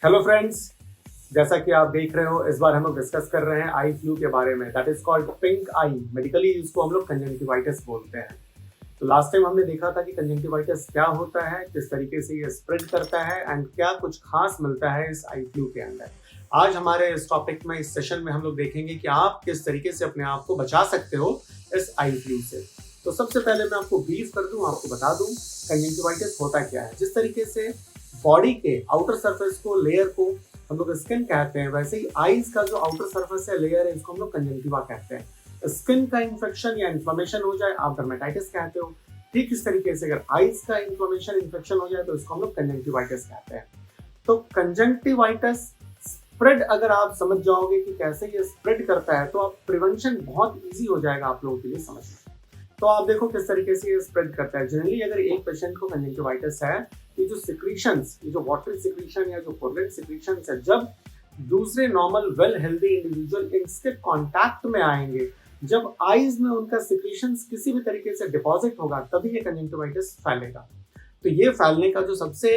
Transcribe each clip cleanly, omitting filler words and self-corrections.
Hello friends, जैसा कि आप देख रहे हो इस बार हम लोग डिस्कस कर रहे हैं आई फ्लू के बारे में। That is called pink I. Medically इसको हम लोग कंजंक्टिवाइटिस बोलते हैं। तो लास्ट टाइम हमने देखा था कि कंजंक्टिवाइटिस क्या होता है, किस तरीके से ये स्प्रेड करता है एंड क्या कुछ खास मिलता है इस आई फ्लू के अंदर। आज हमारे इस टॉपिक में, इस सेशन में हम लोग देखेंगे कि आप किस तरीके से अपने आप को बचा सकते हो इस आई फ्लू से। तो सबसे पहले मैं आपको ब्रीफ कर दूं, आपको बता दूं कंजंक्टिवाइटिस होता क्या है। जिस तरीके से बॉडी के आउटर सरफेस को, लेयर को हम लोग स्किन कहते हैं, वैसे ही आईज का जो आउटर सरफेस है, लेयर है, इसको हम लोग कंजंक्टिवा कहते हैं। स्किन का इन्फेक्शन या इन्फ्लेमेशन हो जाए आप डर्मेटाइटिस कहते हो। ठीक इस तरीके से अगर आईज का इन्फ्लेमेशन, इन्फेक्शन हो जाए तो इसको हम लोग कंजंक्टिवाइटिस कहते हैं। तो कंजंक्टिवाइटिस स्प्रेड अगर आप समझ जाओगे कि कैसे ये स्प्रेड करता है तो आप प्रिवेंशन बहुत इजी हो जाएगा आप लोगों के लिए समझना। तो आप देखो किस तरीके से ये स्प्रेड करता है। जनरली अगर एक पेशेंट को कंजंक्टिवाइटिस है, ये जो सिक्रीशंस, ये जो वाटरी सिक्रीशन या जो पोर्लेट सिक्रीशंस है, जब दूसरे नॉर्मल वेल हेल्दी इंडिविजुअल इसके कांटेक्ट में आएंगे, जब आईज में उनका सिक्रीशंस किसी भी तरीके से डिपॉजिट होगा, तभी ये कंजंक्टिवाइटिस फैलेगा। तो ये फैलने का जो सबसे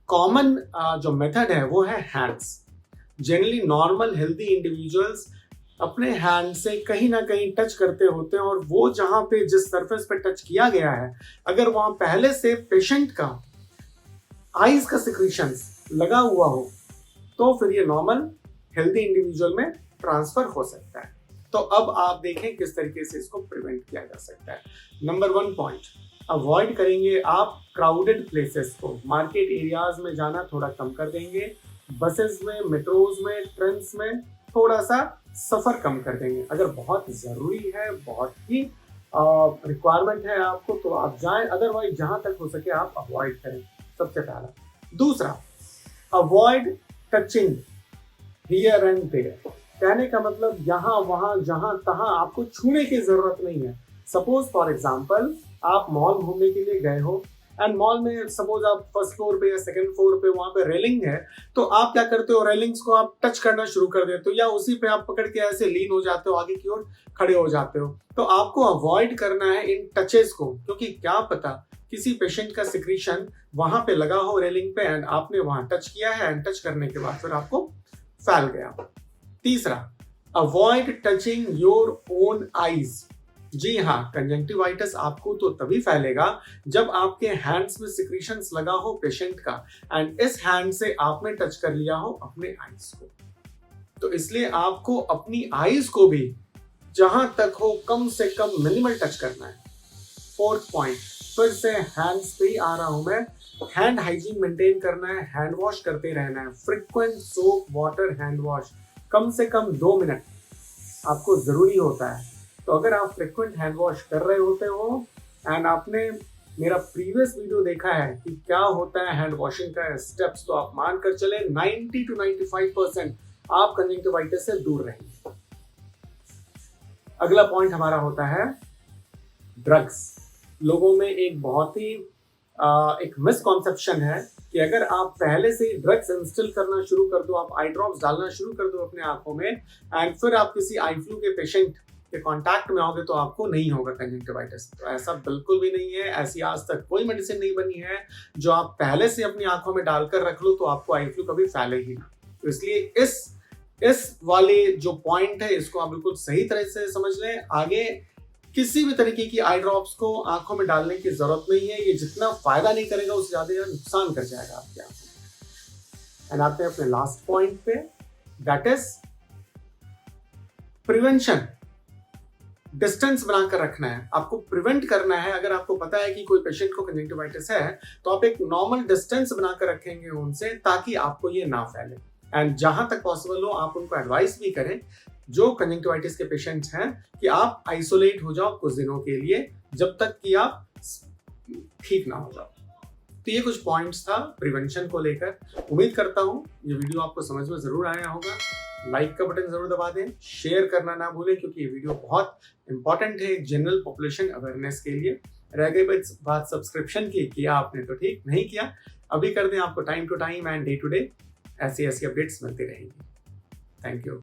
कॉमन जो मेथड है वो है hands. Generally normal healthy individuals अपने हैंड से कहीं ना कहीं टच करते होते हैं, और वो जहां पे जिस सरफेस पे टच किया गया है, अगर वहां पहले से पेशेंट का आईज का सिक्रीशंस लगा हुआ हो तो फिर ये नॉर्मल हेल्दी इंडिविजुअल में ट्रांसफर हो सकता है। तो अब आप देखें किस तरीके से इसको प्रिवेंट किया जा सकता है। नंबर 1 पॉइंट, अवॉइड करेंगे आप क्राउडेड प्लेसेस को। मार्केट एरियाज में जाना थोड़ा कम कर देंगे। बसेस में, मेट्रोज में, ट्रेन्स में थोड़ा सा सफर कम कर देंगे। अगर बहुत जरूरी है, बहुत ही रिक्वायरमेंट है आपको, तो आप जाएं, अदरवाइज जहां तक हो सके आप अवॉइड करें, सबसे पहला। दूसरा, avoid touching here and there. कहने का मतलब यहाँ वहां जहां तहां आपको छूने की जरूरत नहीं है। सपोज फॉर एग्जांपल आप मॉल घूमने के लिए गए हो एंड मॉल में सपोज आप फर्स्ट फ्लोर पे या सेकंड फ्लोर पे, वहां पे रेलिंग है, तो आप क्या करते हो, रेलिंग्स को आप टच करना शुरू कर देते हो, या उसी पे आप पकड़ के ऐसे लीन हो जाते हो, आगे की ओर खड़े हो जाते हो। तो आपको अवॉइड करना है इन टचेस को, क्योंकि क्या पता किसी पेशेंट का सिक्रीशन वहां पे लगा हो रेलिंग पे एंड आपने वहां टच किया है एंड टच करने के बाद फिर आपको फैल गया। तीसरा, avoid touching your own eyes. जी हाँ, कंजंक्टिवाइटिस आपको तो तभी फैलेगा जब आपके हैंड्स में सिक्रीशंस लगा हो पेशेंट का, एंड इस हैंड से आपने टच कर लिया हो अपने आईज को। तो इसलिए आपको अपनी आईज को भी जहां तक हो कम से कम मिनिमल टच करना है। 4th पॉइंट, फिर से हैंड्स पे ही आ रहा हूं मैं। हैंड हाइजीन मेंटेन करना है, हैंड वॉश करते रहना है। Frequent soap water hand wash, कम से कम 2 मिनट आपको जरूरी होता है। तो अगर आप फ्रीक्वेंट हैंड वॉश कर रहे होते हो एंड आपने मेरा प्रीवियस वीडियो देखा है कि क्या होता है हैंड वॉशिंग का स्टेप्स, तो आप मानकर चले 90 to 95% आप कंजंक्टिवाइटिस से दूर रहेंगे। अगला पॉइंट हमारा होता है ड्रग्स। लोगों में एक बहुत ही एक मिसकॉन्सेप्शन है कि अगर आप पहले से ही ड्रग्स इंस्टिल करना शुरू कर दो, आप आई ड्रॉप्स डालना शुरू कर दो अपने आंखों में, एंड फिर आप किसी आई फ्लू के पेशेंट के कांटेक्ट में आओगे तो आपको नहीं होगा कंजंक्टिवाइटिस। तो ऐसा बिल्कुल भी नहीं है। ऐसी आज तक कोई मेडिसिन नहीं बनी है जो आप पहले से अपनी आंखों में डालकर रख लो तो आपको आई फ्लू कभी फैले ही ना। तो इसलिए इस वाले जो पॉइंट है इसको आप बिल्कुल सही तरह से समझ लें। आगे किसी भी तरीके की आई ड्रॉप्स को आंखों में डालने की जरूरत नहीं है। ये जितना फायदा नहीं करेगा उससे ज्यादा नुकसान कर जाएगा आपके आंखों। एंड आते हैं अपने लास्ट पॉइंट पे, दैट इज प्रिवेंशन। डिस्टेंस बनाकर रखना है, आपको प्रिवेंट करना है। अगर आपको पता है कि कोई पेशेंट को कंजंक्टिवाइटिस है तो आप एक नॉर्मल डिस्टेंस बनाकर रखेंगे उनसे, ताकि आपको ये ना फैले। एंड जहां तक पॉसिबल हो आप उनको एडवाइस भी करें, जो कंजंक्टिवाइटिस के पेशेंट्स हैं, कि आप आइसोलेट हो जाओ कुछ दिनों के लिए, जब तक कि आप ठीक ना हो जाओ। तो ये कुछ पॉइंट्स था प्रिवेंशन को लेकर। उम्मीद करता हूं ये वीडियो आपको समझ में जरूर आया होगा। लाइक का बटन जरूर दबा दें, शेयर करना ना भूलें, क्योंकि ये वीडियो बहुत इंपॉर्टेंट है जनरल पॉपुलेशन अवेयरनेस के लिए। रह गई बात सब्सक्रिप्शन की, किया आपने तो ठीक, नहीं किया अभी कर दें। आपको time to time and day to day ऐसी अपडेट्स मिलती रहेंगी। Thank you.